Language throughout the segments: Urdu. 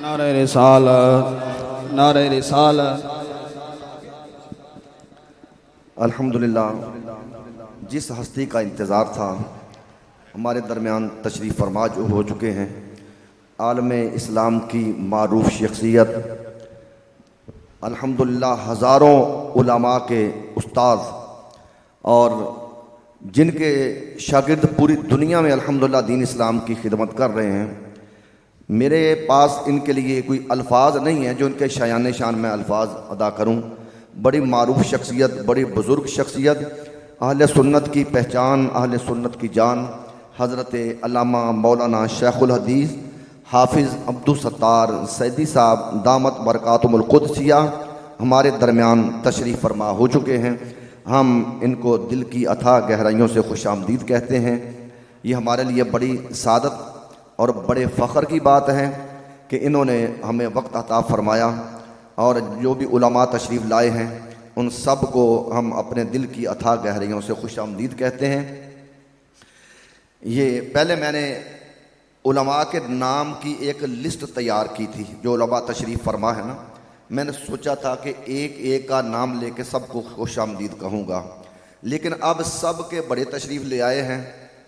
نعرہ رسالت، نعرہ رسالت۔ الحمدللہ جس ہستی کا انتظار تھا ہمارے درمیان تشریف فرما جو ہو چکے ہیں، عالم اسلام کی معروف شخصیت، الحمدللہ ہزاروں علماء کے استاد، اور جن کے شاگرد پوری دنیا میں الحمدللہ دین اسلام کی خدمت کر رہے ہیں۔ میرے پاس ان کے لیے کوئی الفاظ نہیں ہیں جو ان کے شایان شان میں الفاظ ادا کروں۔ بڑی معروف شخصیت، بڑی بزرگ شخصیت، اہل سنت کی پہچان، اہل سنت کی جان، حضرت علامہ مولانا شیخ الحدیث حافظ عبدالستار سیدی صاحب دامت برکاتہم القدسیہ ہمارے درمیان تشریف فرما ہو چکے ہیں۔ ہم ان کو دل کی اتھاہ گہرائیوں سے خوش آمدید کہتے ہیں۔ یہ ہمارے لیے بڑی سعادت اور بڑے فخر کی بات ہے کہ انہوں نے ہمیں وقت عطا فرمایا، اور جو بھی علماء تشریف لائے ہیں ان سب کو ہم اپنے دل کی اتھاہ گہرائیوں سے خوش آمدید کہتے ہیں۔ یہ پہلے میں نے علماء کے نام کی ایک لسٹ تیار کی تھی، جو علماء تشریف فرما ہے نا، میں نے سوچا تھا کہ ایک ایک کا نام لے کے سب کو خوش آمدید کہوں گا، لیکن اب سب کے بڑے تشریف لے آئے ہیں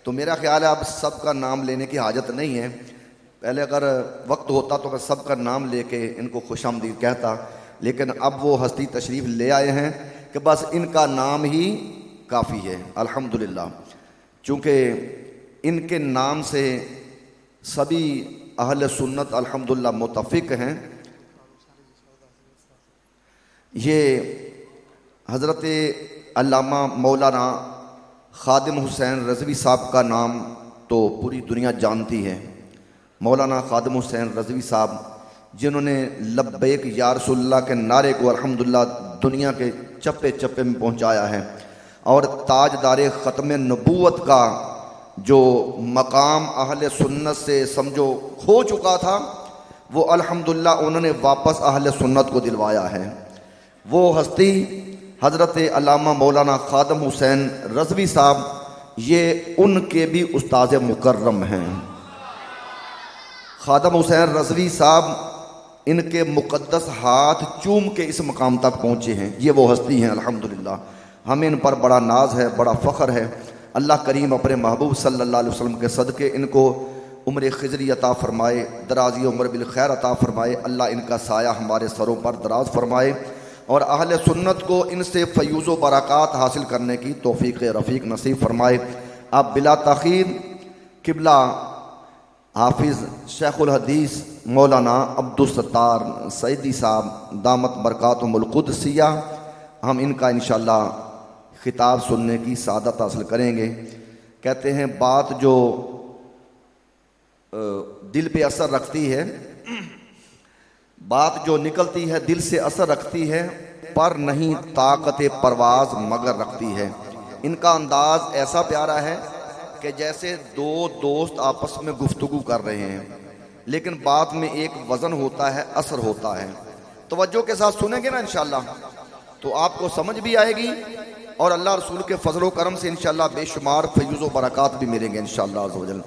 تو میرا خیال ہے اب سب کا نام لینے کی حاجت نہیں ہے۔ پہلے اگر وقت ہوتا تو میں سب کا نام لے کے ان کو خوش آمدید کہتا، لیکن اب وہ ہستی تشریف لے آئے ہیں کہ بس ان کا نام ہی کافی ہے الحمدللہ، چونکہ ان کے نام سے سبھی اہل سنت الحمدللہ متفق ہیں۔ یہ حضرت علامہ مولانا خادم حسین رضوی صاحب کا نام تو پوری دنیا جانتی ہے۔ مولانا خادم حسین رضوی صاحب جنہوں نے لبیک یا رسول اللہ کے نعرے کو الحمدللہ دنیا کے چپے چپے میں پہنچایا ہے، اور تاجدار ختم نبوت کا جو مقام اہل سنت سے سمجھو کھو چکا تھا، وہ الحمدللہ انہوں نے واپس اہل سنت کو دلوایا ہے۔ وہ ہستی حضرت علامہ مولانا خادم حسین رضوی صاحب، یہ ان کے بھی استاذ مکرم ہیں۔ خادم حسین رضوی صاحب ان کے مقدس ہاتھ چوم کے اس مقام تک پہنچے ہیں، یہ وہ ہستی ہیں الحمدللہ۔ ہمیں ان پر بڑا ناز ہے، بڑا فخر ہے۔ اللہ کریم اپنے محبوب صلی اللہ علیہ وسلم کے صدقے ان کو عمر خضری عطا فرمائے، درازی عمر بالخیر عطا فرمائے۔ اللہ ان کا سایہ ہمارے سروں پر دراز فرمائے، اور اہل سنت کو ان سے فیوز و برکات حاصل کرنے کی توفیق رفیق نصیب فرمائے۔ اب بلا تاخیر قبلہ حافظ شیخ الحدیث مولانا عبدالستار سیدی صاحب دامت برکاتہم القدسیہ، ہم ان کا انشاءاللہ خطاب سننے کی سعادت حاصل کریں گے۔ کہتے ہیں بات جو دل پہ اثر رکھتی ہے، بات جو نکلتی ہے دل سے اثر رکھتی ہے، پر نہیں طاقت پرواز مگر رکھتی ہے۔ ان کا انداز ایسا پیارا ہے کہ جیسے دو دوست آپس میں گفتگو کر رہے ہیں، لیکن بات میں ایک وزن ہوتا ہے، اثر ہوتا ہے۔ توجہ کے ساتھ سنیں گے نا انشاءاللہ تو آپ کو سمجھ بھی آئے گی، اور اللہ رسول کے فضل و کرم سے انشاءاللہ بے شمار فیوز و برکات بھی ملیں گے انشاءاللہ عز و جل۔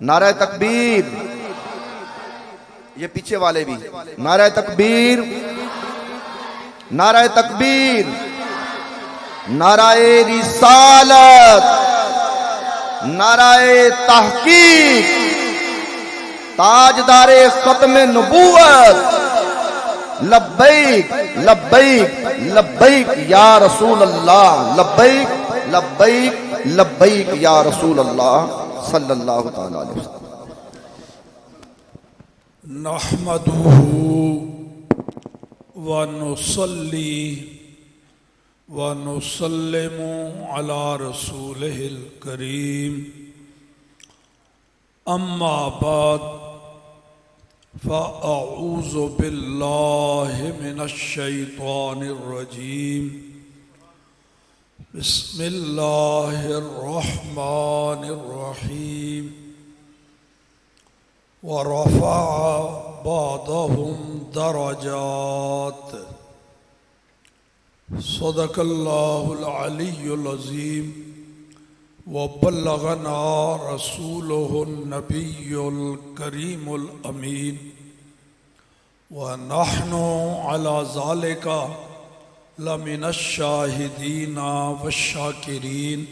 نعرہ تکبیر، یہ پیچھے والے بھی نعرہ تکبیر، نعرہ تکبیر، نعرہ رسالت، نعرہ تحقیق، تاجدار ختم نبوت، لبیک لبیک لبیک یا رسول اللہ، لبیک لبیک لبیک یا رسول اللہ صلی اللہ تعالی علیہ وسلم۔ نحمدہ ونصلی ونسلم علی رسولہ الکریم، اما بعد فاعوذ باللہ من الشیطان الرجیم، بسم اللہ الرحمن الرحیم، ورفع بعضهم درجات، صدق اللہ العلی العظیم، وبلغنا رسوله النبي الكريم الأمين ونحن على ذلك لمن الشاهدين والشاكرين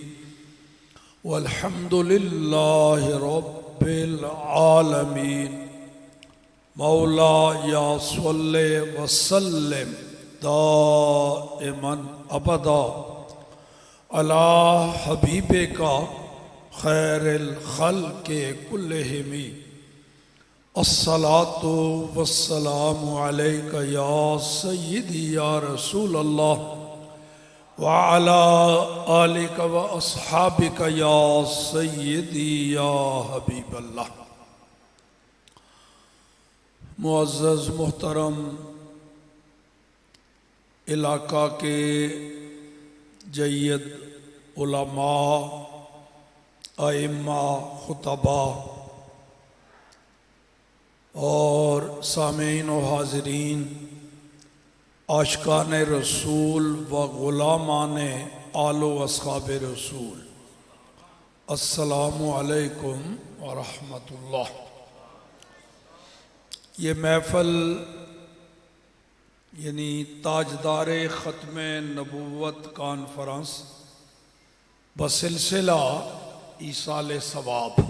والحمد لله رب العالمين مولاي صل وسلم دائما ابدا على حبيبك خير الخلق كلهم الصلاة والسلام عليك يا سيدي يا رسول الله وعلى آلك وأصحابك يا سيدي يا حبيب الله. معزز محترم علاقہ کے جید علماء، ائمہ، خطباء اور سامعین و حاضرین، عاشقان رسول و غلامان آل و اصحاب رسول، السلام علیکم ورحمۃ اللہ. یہ محفل یعنی تاجدار ختم نبوت کانفرنس بسلسلہ ایصال ثواب،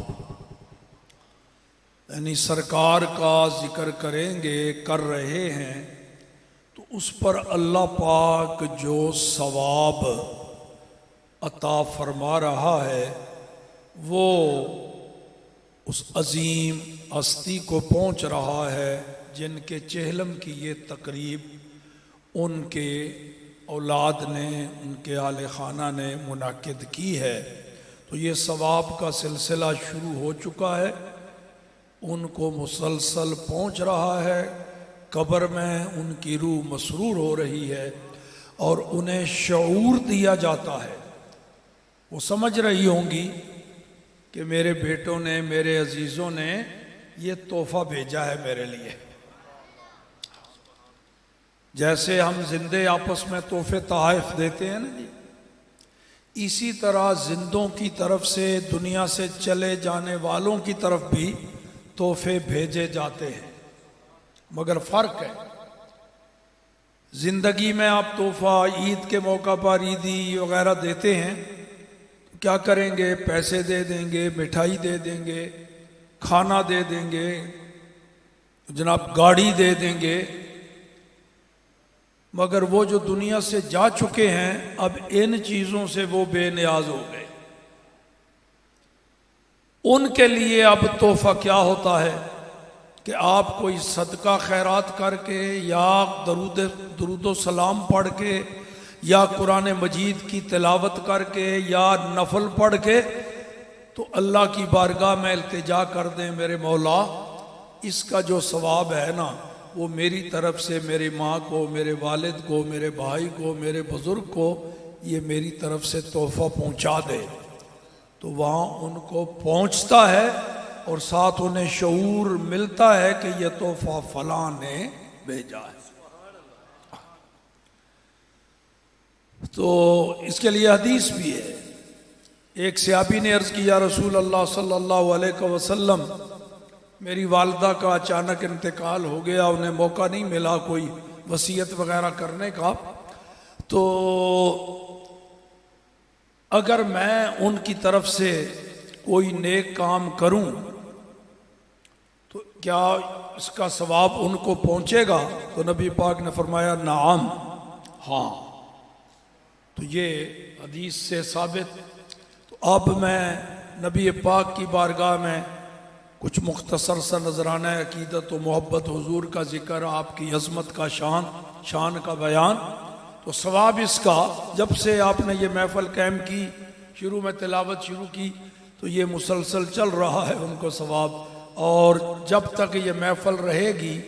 یعنی سرکار کا ذکر کریں گے، کر رہے ہیں، تو اس پر اللہ پاک جو ثواب عطا فرما رہا ہے وہ اس عظیم ہستی کو پہنچ رہا ہے جن کے چہلم کی یہ تقریب ان کے اولاد نے، ان کے اہل خانہ نے منعقد کی ہے. تو یہ ثواب کا سلسلہ شروع ہو چکا ہے، ان کو مسلسل پہنچ رہا ہے. قبر میں ان کی روح مسرور ہو رہی ہے اور انہیں شعور دیا جاتا ہے. وہ سمجھ رہی ہوں گی کہ میرے بیٹوں نے، میرے عزیزوں نے یہ تحفہ بھیجا ہے میرے لیے. جیسے ہم زندے آپس میں تحفے تحائف دیتے ہیں نا جی، اسی طرح زندوں کی طرف سے، دنیا سے چلے جانے والوں کی طرف بھی تحفے بھیجے جاتے ہیں. مگر فرق ہے، زندگی میں آپ تحفہ عید کے موقع پر عیدی وغیرہ دیتے ہیں، کیا کریں گے؟ پیسے دے دیں گے، مٹھائی دے دیں گے، کھانا دے دیں گے، جناب گاڑی دے دیں گے. مگر وہ جو دنیا سے جا چکے ہیں اب ان چیزوں سے وہ بے نیاز ہو گئے. ان کے لیے اب تحفہ کیا ہوتا ہے کہ آپ کوئی صدقہ خیرات کر کے، یا درود و سلام پڑھ کے، یا قرآن مجید کی تلاوت کر کے، یا نفل پڑھ کے، تو اللہ کی بارگاہ میں التجا کر دیں، میرے مولا اس کا جو ثواب ہے نا وہ میری طرف سے میری ماں کو، میرے والد کو، میرے بھائی کو، میرے بزرگ کو یہ میری طرف سے تحفہ پہنچا دے. تو وہاں ان کو پہنچتا ہے اور ساتھ انہیں شعور ملتا ہے کہ یہ تحفہ فلاں نے بھیجا ہے. تو اس کے لیے حدیث بھی ہے. ایک صحابی نے عرض کی، یا رسول اللہ صلی اللہ علیہ وسلم، میری والدہ کا اچانک انتقال ہو گیا، انہیں موقع نہیں ملا کوئی وصیت وغیرہ کرنے کا، تو اگر میں ان کی طرف سے کوئی نیک کام کروں تو کیا اس کا ثواب ان کو پہنچے گا؟ تو نبی پاک نے فرمایا نعم، ہاں. تو یہ حدیث سے ثابت. تو اب میں نبی پاک کی بارگاہ میں کچھ مختصر سا نذرانہ عقیدت و محبت، حضور کا ذکر، آپ کی عظمت کا شان کا بیان. تو ثواب اس کا، جب سے آپ نے یہ محفل قائم کی، شروع میں تلاوت شروع کی، تو یہ مسلسل چل رہا ہے ان کو ثواب. اور جب تک یہ محفل رہے گی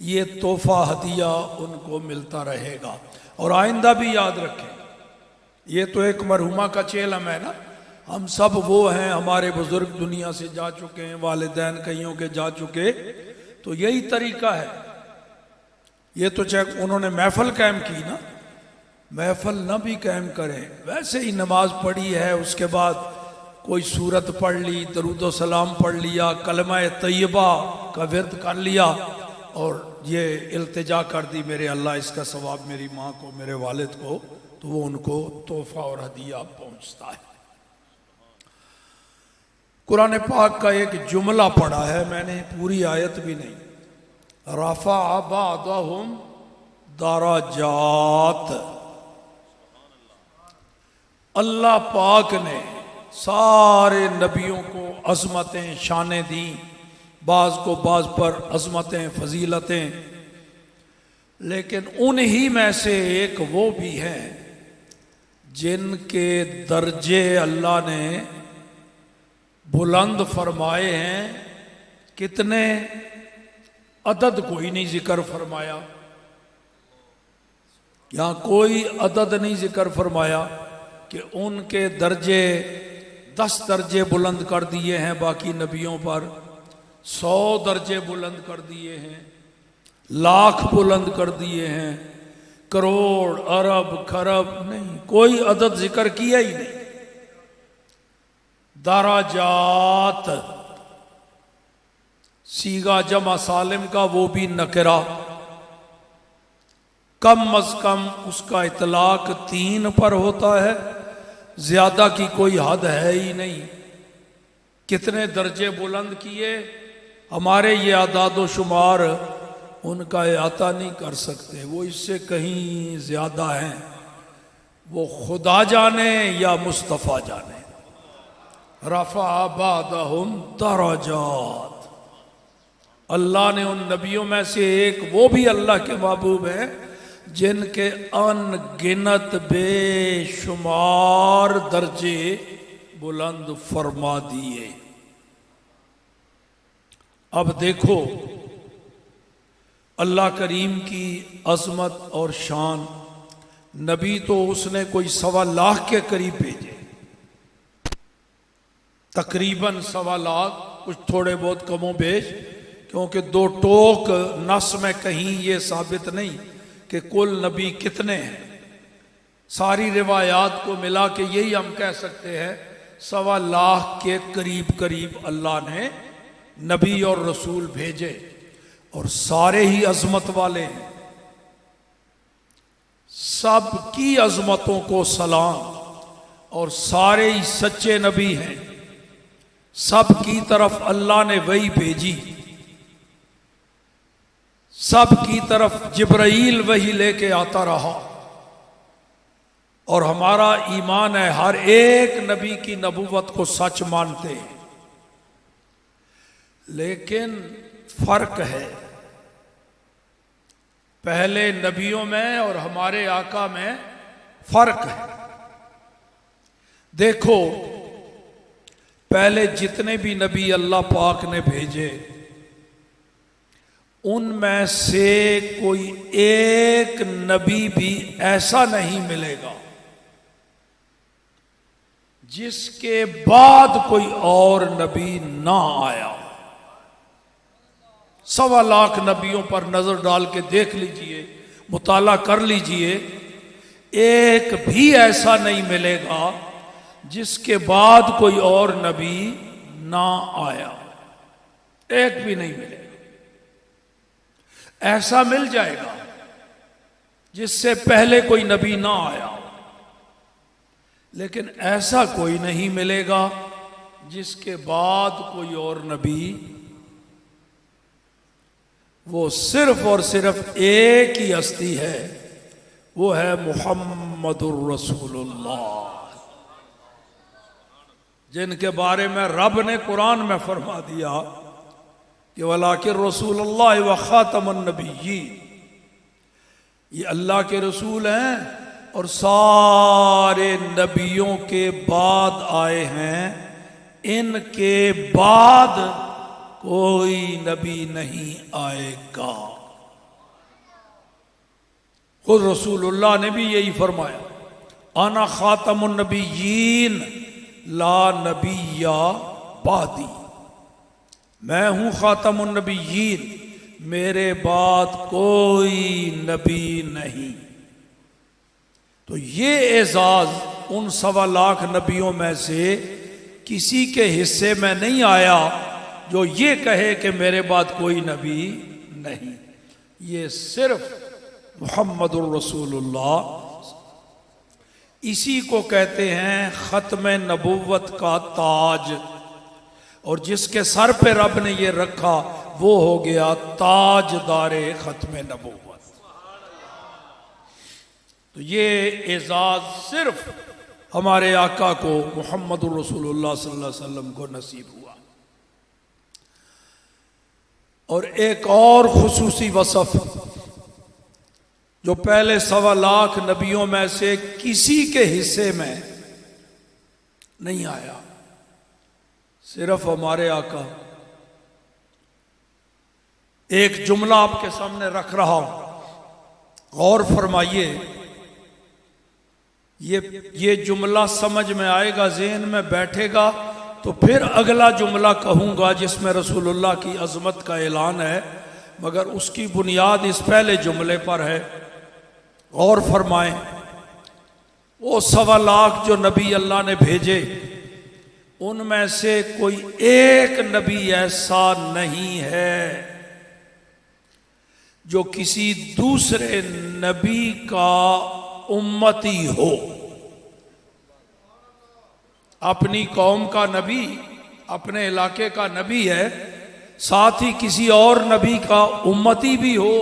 یہ تحفہ ہدیہ ان کو ملتا رہے گا. اور آئندہ بھی یاد رکھیں، یہ تو ایک مرحومہ کا چیلم ہے نا، ہم سب وہ ہیں، ہمارے بزرگ دنیا سے جا چکے ہیں، والدین کئیوں کے جا چکے، تو یہی طریقہ ہے. یہ تو چاہے انہوں نے محفل قائم کی نا، محفل نہ بھی قائم کریں، ویسے ہی نماز پڑھی ہے، اس کے بعد کوئی سورت پڑھ لی، درود و سلام پڑھ لیا، کلمہ طیبہ کا ورد کر لیا، اور یہ التجا کر دی میرے اللہ اس کا ثواب میری ماں کو میرے والد کو، تو وہ ان کو تحفہ اور ہدیہ پہنچتا ہے۔ قرآن پاک کا ایک جملہ پڑھا ہے میں نے، پوری آیت بھی نہیں، رفع بعضهم درجات، اللہ پاک نے سارے نبیوں کو عظمتیں شانیں دیں، بعض کو بعض پر عظمتیں فضیلتیں، لیکن انہی میں سے ایک وہ بھی ہیں جن کے درجے اللہ نے بلند فرمائے ہیں۔ کتنے؟ عدد کوئی نہیں ذکر فرمایا، یہاں کوئی عدد نہیں ذکر فرمایا کہ ان کے درجے 10 درجے بلند کر دیے ہیں باقی نبیوں پر، 100 درجے بلند کر دیے ہیں، لاکھ بلند کر دیے ہیں، کروڑ ارب خرب، نہیں، کوئی عدد ذکر کیا ہی نہیں۔ درجات صیغہ جمع سالم کا، وہ بھی نکرہ، کم از کم اس کا اطلاق 3 پر ہوتا ہے، زیادہ کی کوئی حد ہے ہی نہیں۔ کتنے درجے بلند کیے، ہمارے یہ اعداد و شمار ان کا احاطہ نہیں کر سکتے، وہ اس سے کہیں زیادہ ہیں، وہ خدا جانے یا مصطفیٰ جانے۔ رفع بعضهم درجات، اللہ نے ان نبیوں میں سے ایک وہ بھی اللہ کے محبوب ہیں جن کے ان گنت بے شمار درجے بلند فرما دیے۔ اب دیکھو اللہ کریم کی عظمت اور شان، نبی تو اس نے کوئی 1.25 لاکھ کے قریب بھیجے، تقریباً 1.25 لاکھ، کچھ تھوڑے بہت کم و بیش، کیونکہ 2 ٹوک نص میں کہیں یہ ثابت نہیں کہ کل نبی کتنے ہیں۔ ساری روایات کو ملا کے یہی ہم کہہ سکتے ہیں 1.25 لاکھ کے قریب قریب اللہ نے نبی اور رسول بھیجے، اور سارے ہی عظمت والے ہیں۔ سب کی عظمتوں کو سلام، اور سارے ہی سچے نبی ہیں، سب کی طرف اللہ نے وحی بھیجی، سب کی طرف جبرائیل وحی لے کے آتا رہا، اور ہمارا ایمان ہے ہر ایک نبی کی نبوت کو سچ مانتے ہیں، لیکن فرق ہے پہلے نبیوں میں اور ہمارے آقا میں فرق ہے۔ دیکھو پہلے جتنے بھی نبی اللہ پاک نے بھیجے، ان میں سے کوئی ایک نبی بھی ایسا نہیں ملے گا جس کے بعد کوئی اور نبی نہ آیا۔ 1.25 لاکھ نبیوں پر نظر ڈال کے دیکھ لیجئے، مطالعہ کر لیجئے، ایک بھی ایسا نہیں ملے گا جس کے بعد کوئی اور نبی نہ آیا، ایک بھی نہیں ملے گا۔ ایسا مل جائے گا جس سے پہلے کوئی نبی نہ آیا، لیکن ایسا کوئی نہیں ملے گا جس کے بعد کوئی اور نبی۔ وہ صرف اور صرف ایک ہی ہستی ہے، وہ ہے محمد الرسول اللہ، جن کے بارے میں رب نے قرآن میں فرما دیا کہ وَلَٰكِن رسول اللہ وخاتم النبیین، یہ اللہ کے رسول ہیں اور سارے نبیوں کے بعد آئے ہیں، ان کے بعد کوئی نبی نہیں آئے گا۔ خود رسول اللہ نے بھی یہی فرمایا، انا خاتم النبیین لا نبی بعدی، میں ہوں خاتم النبیین، میرے بعد کوئی نبی نہیں۔ تو یہ اعزاز ان 1.25 لاکھ نبیوں میں سے کسی کے حصے میں نہیں آیا جو یہ کہے کہ میرے بعد کوئی نبی نہیں۔ یہ صرف محمد الرسول اللہ، اسی کو کہتے ہیں ختم نبوت کا تاج، اور جس کے سر پہ رب نے یہ رکھا وہ ہو گیا تاج دار ختم نبوت۔ تو یہ اعزاز صرف ہمارے آقا کو محمد الرسول اللہ صلی اللہ علیہ وسلم کو نصیب ہوا۔ اور ایک اور خصوصی وصف جو پہلے 1.25 لاکھ نبیوں میں سے کسی کے حصے میں نہیں آیا، صرف ہمارے آقا۔ ایک جملہ آپ کے سامنے رکھ رہا ہوں، غور فرمائیے، یہ جملہ سمجھ میں آئے گا، ذہن میں بیٹھے گا تو پھر اگلا جملہ کہوں گا جس میں رسول اللہ کی عظمت کا اعلان ہے، مگر اس کی بنیاد اس پہلے جملے پر ہے۔ غور فرمائیں، وہ 1.25 لاکھ جو نبی اللہ نے بھیجے، ان میں سے کوئی ایک نبی ایسا نہیں ہے جو کسی دوسرے نبی کا امتی ہو۔ اپنی قوم کا نبی، اپنے علاقے کا نبی ہے، ساتھ ہی کسی اور نبی کا امتی بھی ہو،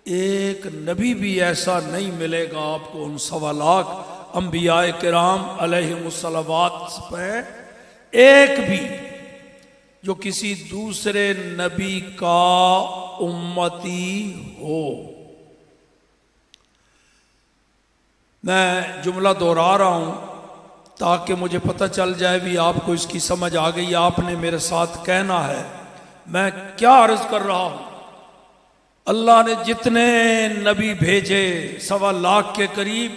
ایک نبی بھی ایسا نہیں ملے گا آپ کو ان 1.25 لاکھ انبیاء کرام علیہم الصلوات پہ، ایک بھی جو کسی دوسرے نبی کا امتی ہو۔ میں جملہ دہرا رہا ہوں تاکہ مجھے پتہ چل جائے بھی آپ کو اس کی سمجھ آ گئی، آپ نے میرے ساتھ کہنا ہے میں کیا عرض کر رہا ہوں۔ اللہ نے جتنے نبی بھیجے 1.25 لاکھ کے قریب،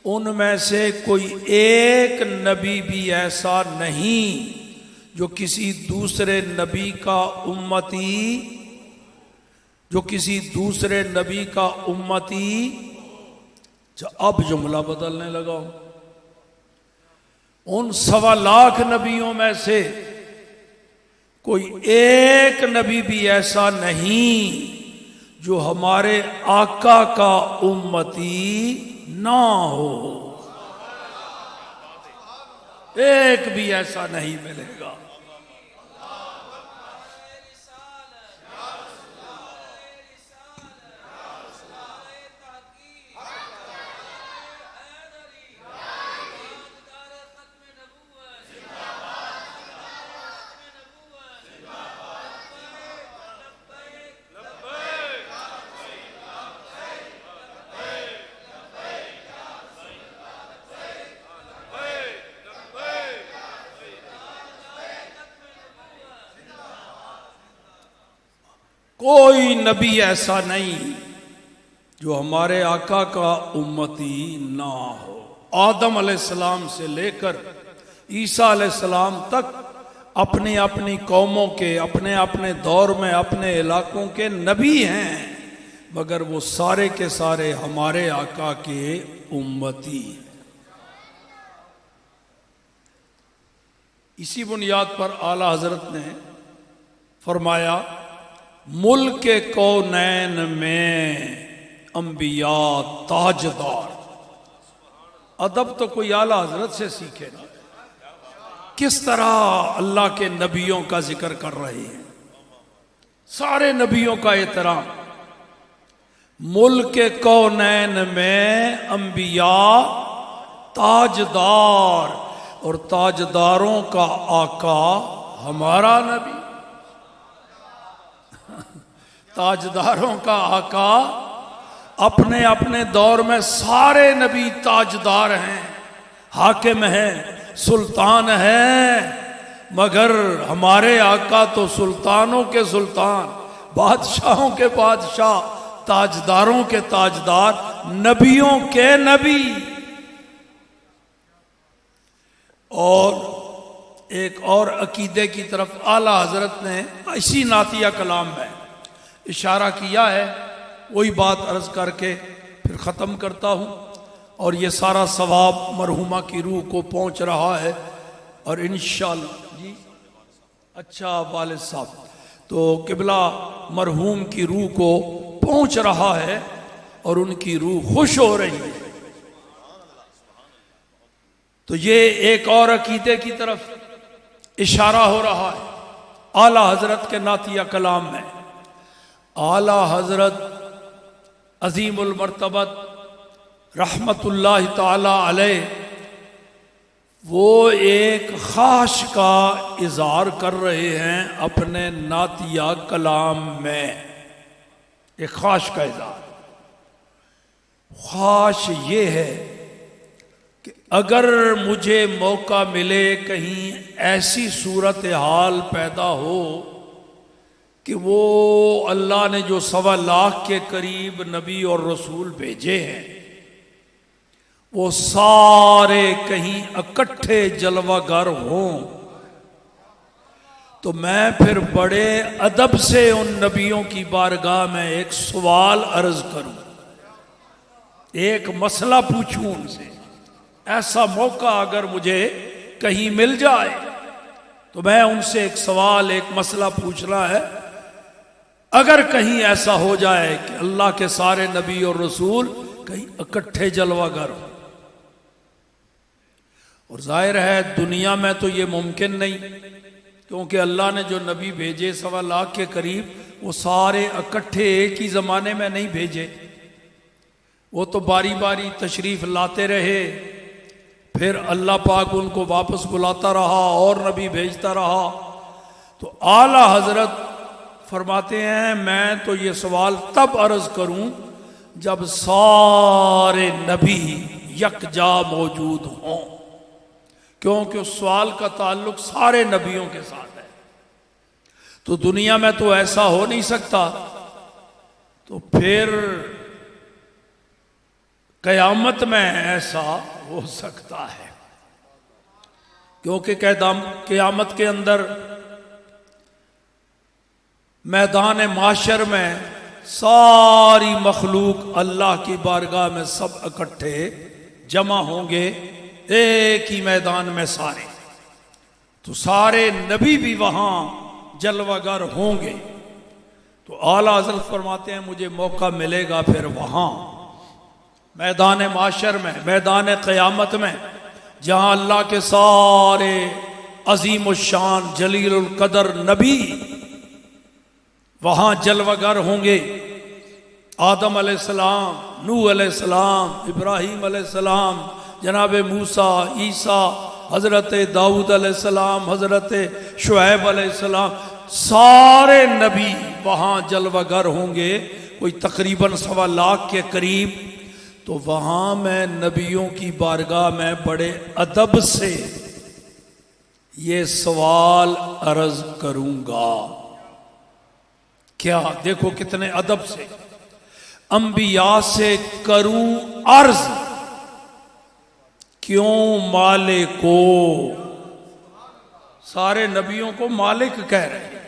ان میں سے کوئی ایک نبی بھی ایسا نہیں جو کسی دوسرے نبی کا امتی، جو کسی دوسرے نبی کا امتی۔ اب جملہ بدلنے لگا ہوں، ان 1.25 لاکھ نبیوں میں سے کوئی ایک نبی بھی ایسا نہیں جو ہمارے آقا کا امتی نہ ہو، ایک بھی ایسا نہیں ملے گا۔ کوئی نبی ایسا نہیں جو ہمارے آقا کا امتی نہ ہو۔ آدم علیہ السلام سے لے کر عیسیٰ علیہ السلام تک اپنی اپنی قوموں کے، اپنے اپنے دور میں، اپنے علاقوں کے نبی ہیں، مگر وہ سارے کے سارے ہمارے آقا کے امتی ہیں۔ اسی بنیاد پر اعلیٰ حضرت نے فرمایا ملک کونین میں انبیاء تاجدار۔ ادب تو کوئی اعلیٰ حضرت سے سیکھے نا، کس طرح اللہ کے نبیوں کا ذکر کر رہے ہیں، سارے نبیوں کا احترام۔ ملک کونین میں انبیاء تاجدار، اور تاجداروں کا آقا ہمارا نبی، تاجداروں کا آقا۔ اپنے اپنے دور میں سارے نبی تاجدار ہیں، حاکم ہیں، سلطان ہیں، مگر ہمارے آقا تو سلطانوں کے سلطان، بادشاہوں کے بادشاہ، تاجداروں کے تاجدار، نبیوں کے نبی۔ اور ایک اور عقیدے کی طرف اعلیٰ حضرت نے اسی نعتیہ کلام میں اشارہ کیا ہے، وہی بات عرض کر کے پھر ختم کرتا ہوں۔ اور یہ سارا ثواب مرحومہ کی روح کو پہنچ رہا ہے، اور انشاءاللہ جی اچھا والد صاحب، تو قبلہ مرحوم کی روح کو پہنچ رہا ہے اور ان کی روح خوش ہو رہی ہے. تو یہ ایک اور عقیدے کی طرف اشارہ ہو رہا ہے. اعلیٰ حضرت کے نعتیہ کلام میں اعلیٰ حضرت عظیم المرتبت رحمت اللہ تعالی علیہ وہ ایک خواہش کا اظہار کر رہے ہیں اپنے نعتیہ کلام میں. ایک خواہش کا اظہار. خواہش یہ ہے کہ اگر مجھے موقع ملے کہیں ایسی صورتحال پیدا ہو کہ وہ اللہ نے جو 1.25 لاکھ کے قریب نبی اور رسول بھیجے ہیں وہ سارے کہیں اکٹھے جلوہ گر ہوں، تو میں پھر بڑے ادب سے ان نبیوں کی بارگاہ میں ایک سوال عرض کروں، ایک مسئلہ پوچھوں ان سے. ایسا موقع اگر مجھے کہیں مل جائے تو میں ان سے ایک سوال، ایک مسئلہ پوچھنا ہے. اگر کہیں ایسا ہو جائے کہ اللہ کے سارے نبی اور رسول کہیں اکٹھے جلوہ گر ہوں، اور ظاہر ہے دنیا میں تو یہ ممکن نہیں، کیونکہ اللہ نے جو نبی بھیجے 1.25 لاکھ کے قریب وہ سارے اکٹھے ایک ہی زمانے میں نہیں بھیجے، وہ تو باری باری تشریف لاتے رہے، پھر اللہ پاک ان کو واپس بلاتا رہا اور نبی بھیجتا رہا. تو اعلیٰ حضرت فرماتے ہیں میں تو یہ سوال تب عرض کروں جب سارے نبی یکجا موجود ہوں، کیونکہ اس سوال کا تعلق سارے نبیوں کے ساتھ ہے. تو دنیا میں تو ایسا ہو نہیں سکتا، تو پھر قیامت میں ایسا ہو سکتا ہے، کیونکہ قیامت کے اندر میدان معاشر میں ساری مخلوق اللہ کی بارگاہ میں سب اکٹھے جمع ہوں گے ایک ہی میدان میں سارے. تو سارے نبی بھی وہاں جلوہ گر ہوں گے. تو اعلیٰ حضرت فرماتے ہیں مجھے موقع ملے گا پھر وہاں میدان معاشر میں، میدان قیامت میں، جہاں اللہ کے سارے عظیم الشان جلیل القدر نبی وہاں جلوہ گر ہوں گے. آدم علیہ السلام، نوح علیہ السلام، ابراہیم علیہ السلام، جناب موسیٰ، عیسیٰ، حضرت داؤد علیہ السلام، حضرت شعیب علیہ السلام، سارے نبی وہاں جلوہ گر ہوں گے، کوئی تقریباً 1.25 لاکھ کے قریب. تو وہاں میں نبیوں کی بارگاہ میں بڑے ادب سے یہ سوال عرض کروں گا. کیا دیکھو کتنے ادب سے، انبیاء سے کروں عرض کیوں مالک کو، سارے نبیوں کو مالک کہہ رہے ہیں.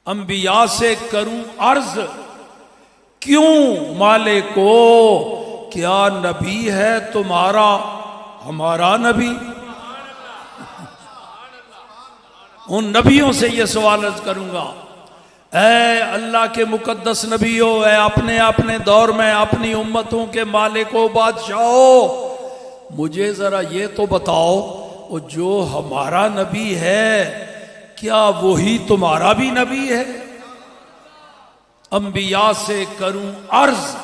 انبیاء سے کروں عرض کیوں مالک کو، کیا نبی ہے تمہارا ہمارا نبی؟ ان نبیوں سے یہ سوال عرض کروں گا، اے اللہ کے مقدس نبیوں، اے اپنے اپنے دور میں اپنی امتوں کے مالکوں، بادشاہوں، مجھے ذرا یہ تو بتاؤ وہ جو ہمارا نبی ہے کیا وہی تمہارا بھی نبی ہے؟ انبیاء سے کروں عرض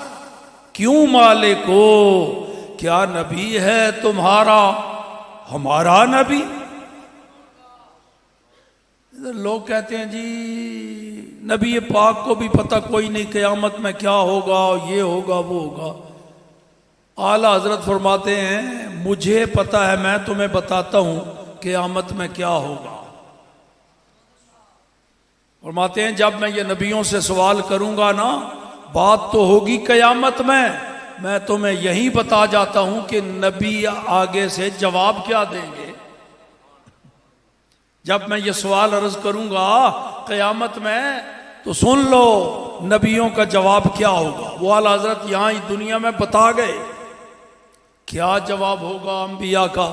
کیوں مالک ہو، کیا نبی ہے تمہارا ہمارا نبی؟ لوگ کہتے ہیں جی نبی پاک کو بھی پتہ کوئی نہیں قیامت میں کیا ہوگا، یہ ہوگا وہ ہوگا. اعلیٰ حضرت فرماتے ہیں مجھے پتہ ہے، میں تمہیں بتاتا ہوں قیامت میں کیا ہوگا. فرماتے ہیں جب میں یہ نبیوں سے سوال کروں گا نا، بات تو ہوگی قیامت میں تمہیں یہی بتا جاتا ہوں کہ نبی آگے سے جواب کیا دیں گے. جب میں یہ سوال عرض کروں گا قیامت میں تو سن لو نبیوں کا جواب کیا ہوگا. وہ اعلیٰ حضرت یہاں ہی دنیا میں بتا گئے کیا جواب ہوگا انبیاء کا.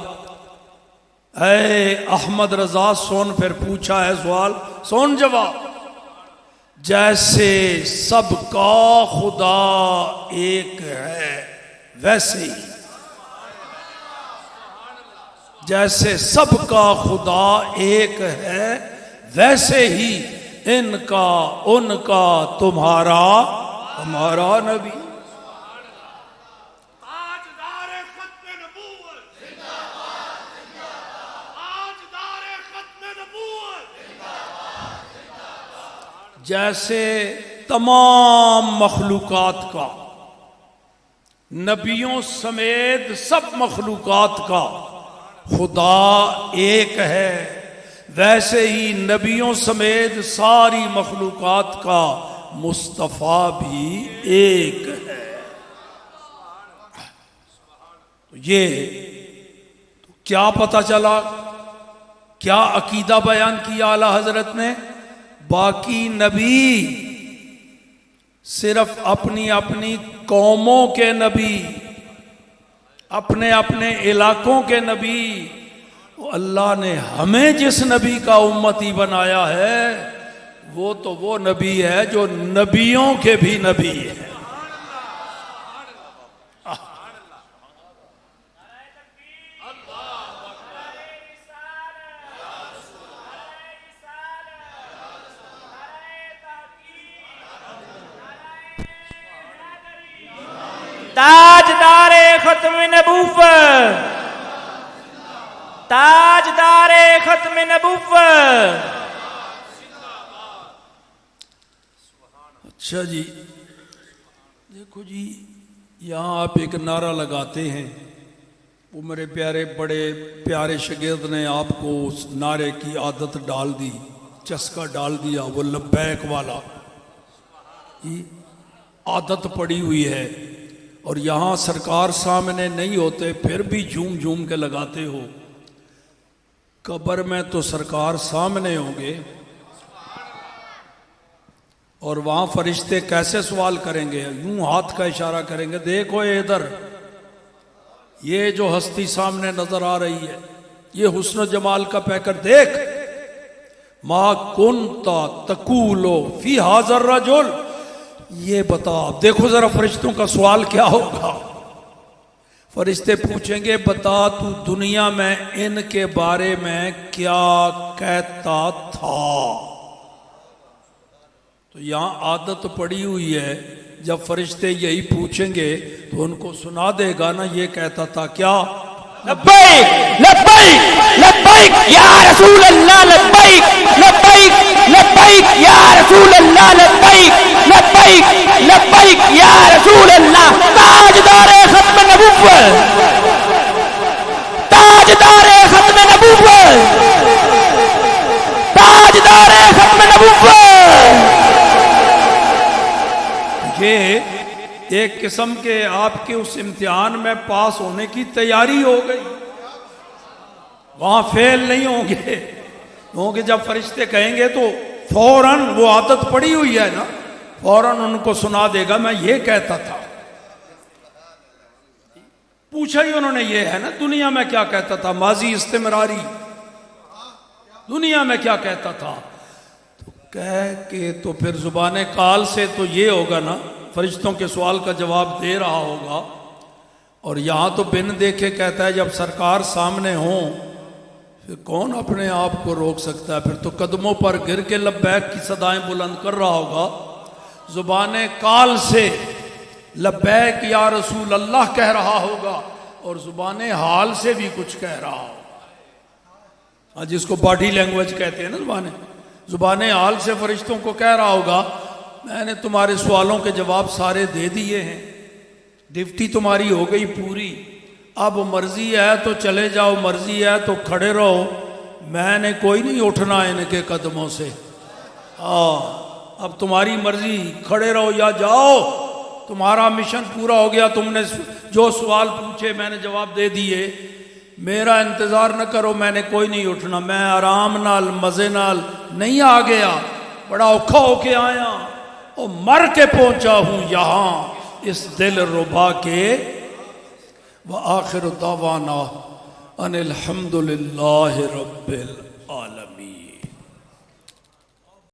اے احمد رضا سن، پھر پوچھا ہے سوال، سن جواب۔ جیسے سب کا خدا ایک ہے ویسے ہی، جیسے سب کا خدا ایک ہے ویسے ہی ان کا، ان کا، تمہارا، ہمارا نبی۔ جیسے تمام مخلوقات کا، نبیوں سمیت سب مخلوقات کا خدا ایک ہے، ویسے ہی نبیوں سمیت ساری مخلوقات کا مصطفیٰ بھی ایک ہے۔ یہ کیا پتہ چلا، کیا عقیدہ بیان کیا اعلیٰ حضرت نے؟ باقی نبی صرف اپنی اپنی قوموں کے نبی، اپنے اپنے علاقوں کے نبی، اللہ نے ہمیں جس نبی کا امتی بنایا ہے وہ تو وہ نبی ہے جو نبیوں کے بھی نبی ہے۔ تاجدار ختم نبوت، تاجدار ختم نبوت۔ اچھا جی، دیکھو جی، یہاں آپ ایک نعرہ لگاتے ہیں، وہ میرے پیارے بڑے پیارے شاگرد نے آپ کو اس نعرے کی عادت ڈال دی، چسکا ڈال دیا، وہ لبیک والا عادت پڑی ہوئی ہے، اور یہاں سرکار سامنے نہیں ہوتے پھر بھی جھوم جھوم کے لگاتے ہو۔ قبر میں تو سرکار سامنے ہوں گے، اور وہاں فرشتے کیسے سوال کریں گے؟ یوں ہاتھ کا اشارہ کریں گے، دیکھو ادھر، یہ جو ہستی سامنے نظر آ رہی ہے، یہ حسن و جمال کا پیکر دیکھ، ما کنتا تقولو فی ھذا الرجل، یہ بتا، دیکھو ذرا فرشتوں کا سوال کیا ہوگا۔ فرشتے پوچھیں گے بتا تو دنیا میں ان کے بارے میں کیا کہتا تھا؟ تو یہاں عادت پڑی ہوئی ہے، جب فرشتے یہی پوچھیں گے تو ان کو سنا دے گا نا، یہ کہتا تھا کیا؟ لبیک لبیک لبیک یا رسول اللہ، لبیک لبیک لبیک یا رسول اللہ، لبیک لبیک لبیک یا رسول اللہ۔ تاجدار ختم نبوت، تاجدار ختم نبوت، تاجدار ختم نبوت۔ یہ ایک قسم کے آپ کے اس امتحان میں پاس ہونے کی تیاری ہو گئی، وہاں فیل نہیں ہوں گے، کیونکہ جب فرشتے کہیں گے تو فوراً، وہ عادت پڑی ہوئی ہے نا، فوراً ان کو سنا دے گا میں یہ کہتا تھا۔ پوچھا ہی انہوں نے یہ ہے نا، دنیا میں کیا کہتا تھا، ماضی استمراری، دنیا میں کیا کہتا تھا، تو کہہ کے تو پھر زبان قال سے تو یہ ہوگا نا، فرشتوں کے سوال کا جواب دے رہا ہوگا، اور یہاں تو بن دیکھے کہتا ہے جب سرکار سامنے ہوں پھر کون اپنے آپ کو روک سکتا ہے؟ پھر تو قدموں پر گر کے لبیک کی صدائیں بلند کر رہا ہوگا، زبان قال سے لبیک یا رسول اللہ کہہ رہا ہوگا، اور زبان حال سے بھی کچھ کہہ رہا ہوگا، جس کو باڈی لینگویج کہتے ہیں نا، زبان حال سے فرشتوں کو کہہ رہا ہوگا میں نے تمہارے سوالوں کے جواب سارے دے دیے ہیں، ڈیوٹی تمہاری ہو گئی پوری، اب مرضی ہے تو چلے جاؤ، مرضی ہے تو کھڑے رہو، میں نے کوئی نہیں اٹھنا ان کے قدموں سے، اب تمہاری مرضی، کھڑے رہو یا جاؤ، تمہارا مشن پورا ہو گیا، تم نے جو سوال پوچھے میں نے جواب دے دیے، میرا انتظار نہ کرو، میں نے کوئی نہیں اٹھنا، میں آرام نال مزے نال نہیں آ گیا، بڑا اوکھا ہو کے آیا، اور مر کے پہنچا ہوں یہاں اس دل ربا کے۔ وآخر دعوانا ان الحمد للہ رب العالمین.